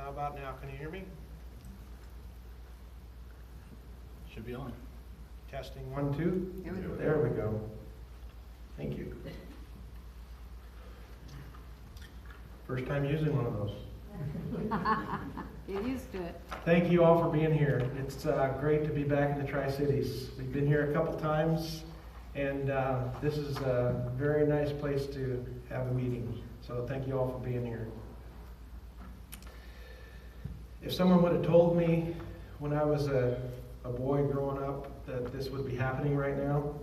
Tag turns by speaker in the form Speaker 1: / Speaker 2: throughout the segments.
Speaker 1: How about now? Can you hear me?
Speaker 2: Should be on.
Speaker 1: Testing 1, 2.
Speaker 3: There we go.
Speaker 1: There we go. Thank you. First time using one of those.
Speaker 3: Get used to it.
Speaker 1: Thank you all for being here. It's great to be back in the Tri-Cities. We've been here a couple times, and this is a very nice place to have a meeting. So thank you all for being here. If someone would have told me when I was a boy growing up that this would be happening right now,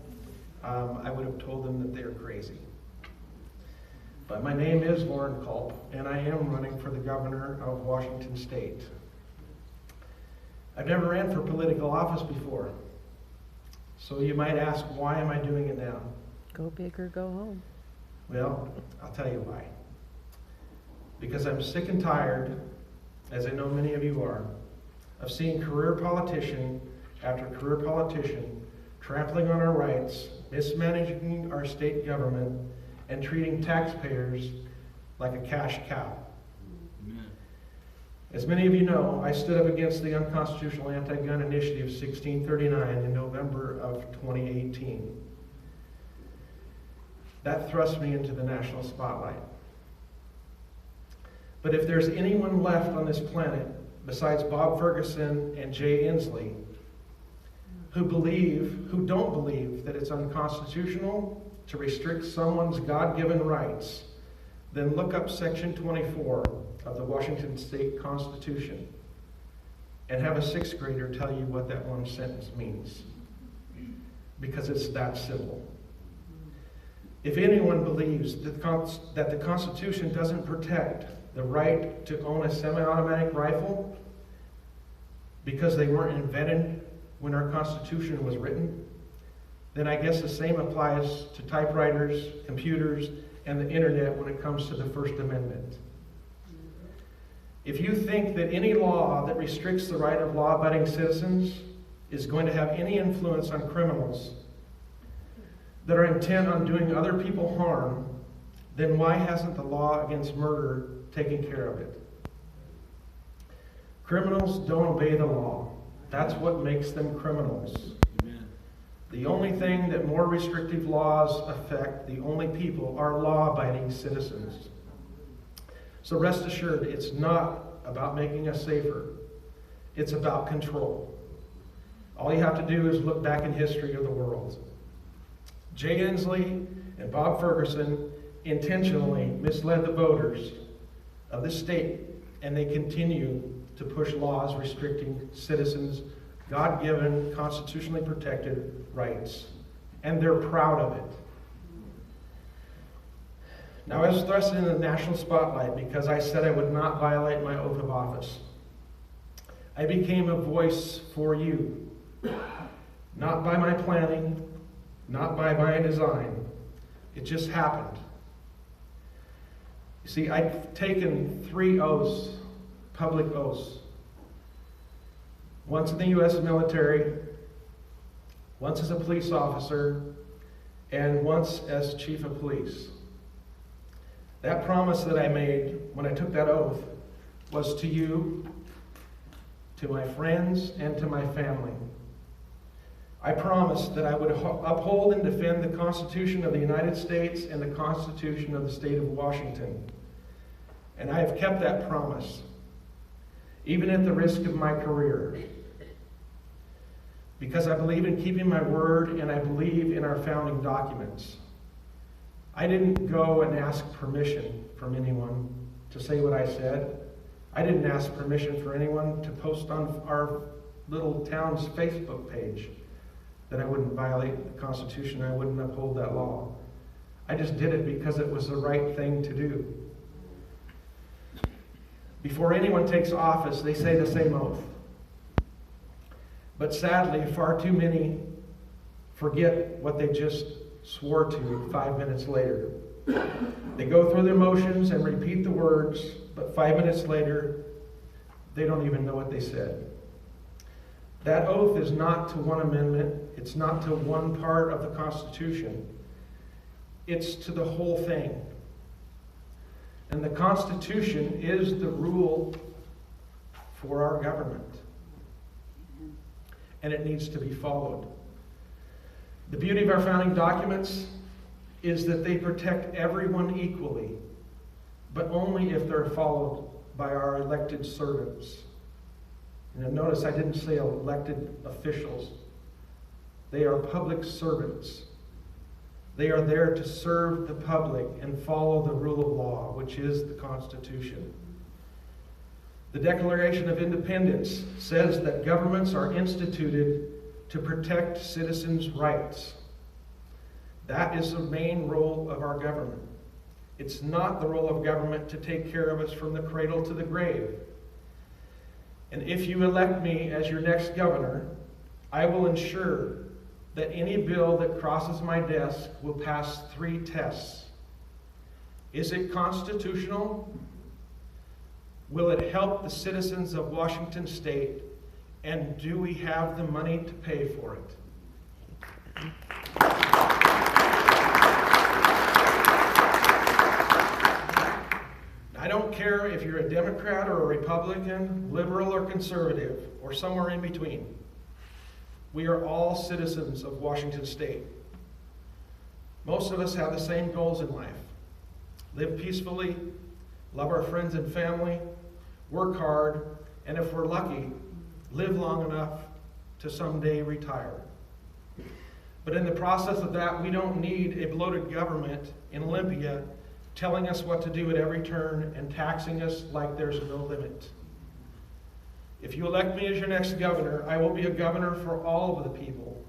Speaker 1: I would have told them that they were crazy. But my name is Loren Culp, and I am running for the governor of Washington State. I've never ran for political office before. So you might ask, why am I doing it now?
Speaker 4: Go big or go home.
Speaker 1: Well, I'll tell you why. Because I'm sick and tired, as I know many of you are, of seeing career politician after career politician trampling on our rights, mismanaging our state government, and treating taxpayers like a cash cow.
Speaker 2: Amen.
Speaker 1: As many of you know, I stood up against the unconstitutional Anti-Gun Initiative 1639 in November of 2018. That thrust me into the national spotlight. But if there's anyone left on this planet besides Bob Ferguson and Jay Inslee who don't believe that it's unconstitutional to restrict someone's God-given rights, then look up Section 24 of the Washington State Constitution and have a sixth grader tell you what that one sentence means. Because it's that simple. If anyone believes that the Constitution doesn't protect the right to own a semi-automatic rifle because they weren't invented when our Constitution was written, then I guess the same applies to typewriters, computers, and the internet when it comes to the First Amendment. If you think that any law that restricts the right of law-abiding citizens is going to have any influence on criminals that are intent on doing other people harm, then why hasn't the law against murder taken care of it? Criminals don't obey the law. That's what makes them criminals.
Speaker 2: Amen.
Speaker 1: The only thing that more restrictive laws affect, the only people, are law-abiding citizens. So rest assured, it's not about making us safer. It's about control. All you have to do is look back in history of the world. Jay Inslee and Bob Ferguson intentionally misled the voters of the state, and they continue to push laws restricting citizens' God-given, constitutionally protected rights. And they're proud of it. Now, I was thrust into the national spotlight because I said I would not violate my oath of office. I became a voice for you, not by my planning, not by my design. It just happened. You see, I've taken 3 oaths, public oaths. Once in the U.S. military, once as a police officer, and once as chief of police. That promise that I made when I took that oath was to you, to my friends, and to my family. I promised that I would uphold and defend the Constitution of the United States and the Constitution of the state of Washington. And I have kept that promise, even at the risk of my career. Because I believe in keeping my word, and I believe in our founding documents. I didn't go and ask permission from anyone to say what I said. I didn't ask permission for anyone to post on our little town's Facebook page that I wouldn't violate the Constitution, I wouldn't uphold that law. I just did it because it was the right thing to do. Before anyone takes office, they say the same oath. But sadly, far too many forget what they just swore to 5 minutes later. They go through their motions and repeat the words, but 5 minutes later, they don't even know what they said. That oath is not to one amendment. It's not to one part of the Constitution. It's to the whole thing. And the Constitution is the rule for our government. And it needs to be followed. The beauty of our founding documents is that they protect everyone equally, but only if they're followed by our elected servants. And notice I didn't say elected officials. They are public servants. They are there to serve the public and follow the rule of law, which is the Constitution. The Declaration of Independence says that governments are instituted to protect citizens' rights. That is the main role of our government. It's not the role of government to take care of us from the cradle to the grave. And if you elect me as your next governor, I will ensure that any bill that crosses my desk will pass 3 tests. Is it constitutional? Will it help the citizens of Washington State? And do we have the money to pay for it? I don't care if you're a Democrat or a Republican, liberal or conservative, or somewhere in between. We are all citizens of Washington State. Most of us have the same goals in life. Live peacefully, love our friends and family, work hard, and if we're lucky, live long enough to someday retire. But in the process of that, we don't need a bloated government in Olympia telling us what to do at every turn and taxing us like there's no limit. If you elect me as your next governor, I will be a governor for all of the people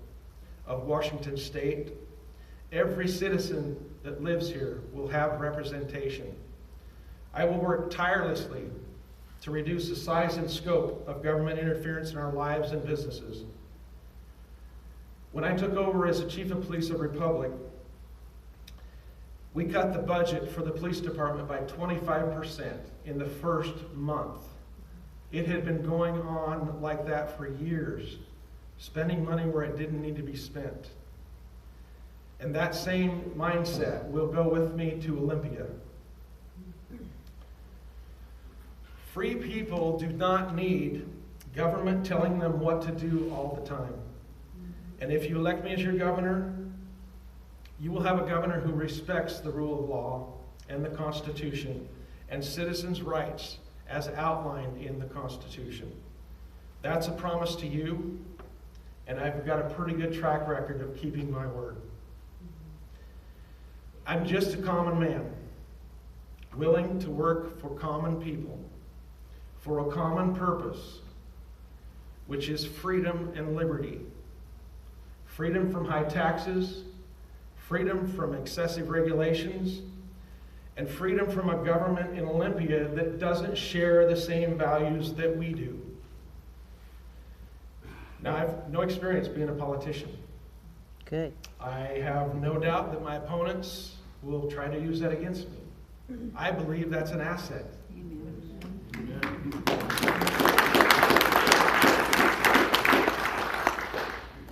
Speaker 1: of Washington State. Every citizen that lives here will have representation. I will work tirelessly to reduce the size and scope of government interference in our lives and businesses. When I took over as the Chief of Police of Republic, we cut the budget for the police department by 25% in the first month. It had been going on like that for years, spending money where it didn't need to be spent. And that same mindset will go with me to Olympia. Free people do not need government telling them what to do all the time. And if you elect me as your governor, you will have a governor who respects the rule of law and the Constitution and citizens' rights as outlined in the Constitution. That's a promise to you, and I've got a pretty good track record of keeping my word. I'm just a common man, willing to work for common people, for a common purpose, which is freedom and liberty. Freedom from high taxes, freedom from excessive regulations, and freedom from a government in Olympia that doesn't share the same values that we do. Now, I have no experience being a politician.
Speaker 4: Good.
Speaker 1: I have no doubt that my opponents will try to use that against me. I believe that's an asset.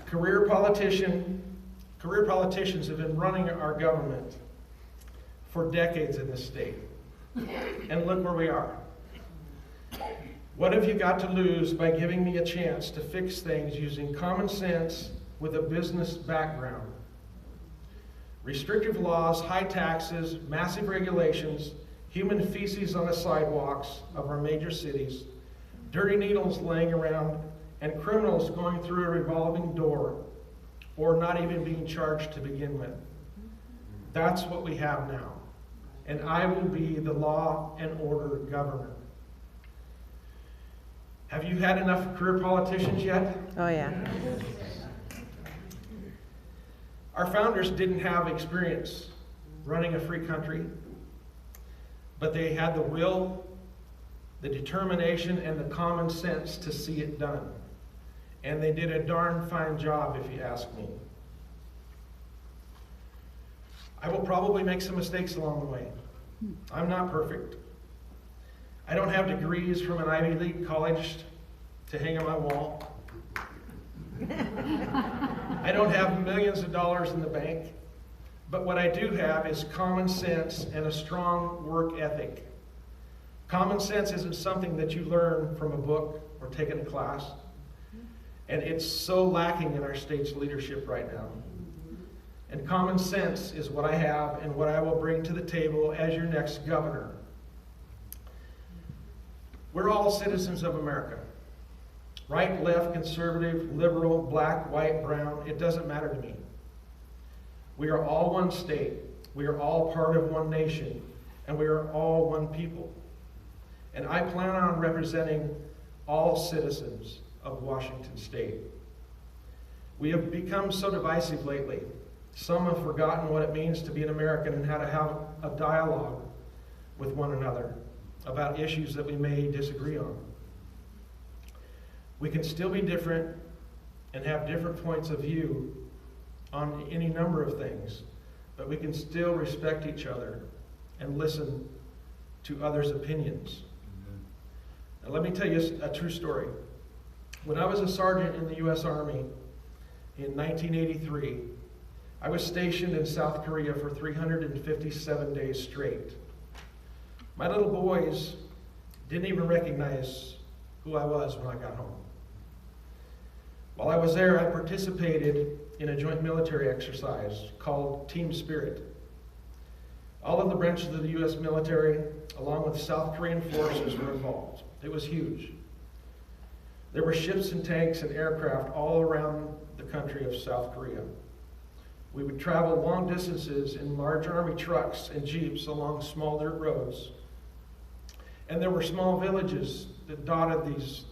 Speaker 1: Career politicians have been running our government for decades in this state. And look where we are. What have you got to lose by giving me a chance to fix things using common sense with a business background? Restrictive laws, high taxes, massive regulations, human feces on the sidewalks of our major cities, dirty needles laying around, and criminals going through a revolving door or not even being charged to begin with. That's what we have now. And I will be the law and order governor. Have you had enough career politicians yet?
Speaker 4: Oh, yeah.
Speaker 1: Our founders didn't have experience running a free country, but they had the will, the determination, and the common sense to see it done. And they did a darn fine job, if you ask me. I will probably make some mistakes along the way. I'm not perfect. I don't have degrees from an Ivy League college to hang on my wall. I don't have millions of dollars in the bank. But what I do have is common sense and a strong work ethic. Common sense isn't something that you learn from a book or take in a class. And it's so lacking in our state's leadership right now. And common sense is what I have and what I will bring to the table as your next governor. We're all citizens of America. Right, left, conservative, liberal, black, white, brown, it doesn't matter to me. We are all one state. We are all part of one nation. And we are all one people. And I plan on representing all citizens of Washington State. We have become so divisive lately. Some have forgotten what it means to be an American and how to have a dialogue with one another about issues that we may disagree on. We can still be different and have different points of view on any number of things, but we can still respect each other and listen to others' opinions. Now, let me tell you a true story. When I was a sergeant in the U.S. Army in 1983, I was stationed in South Korea for 357 days straight. My little boys didn't even recognize who I was when I got home. While I was there, I participated in a joint military exercise called Team Spirit. All of the branches of the U.S. military, along with South Korean forces, were involved. It was huge. There were ships and tanks and aircraft all around the country of South Korea. We would travel long distances in large army trucks and jeeps along small dirt roads. And there were small villages that dotted these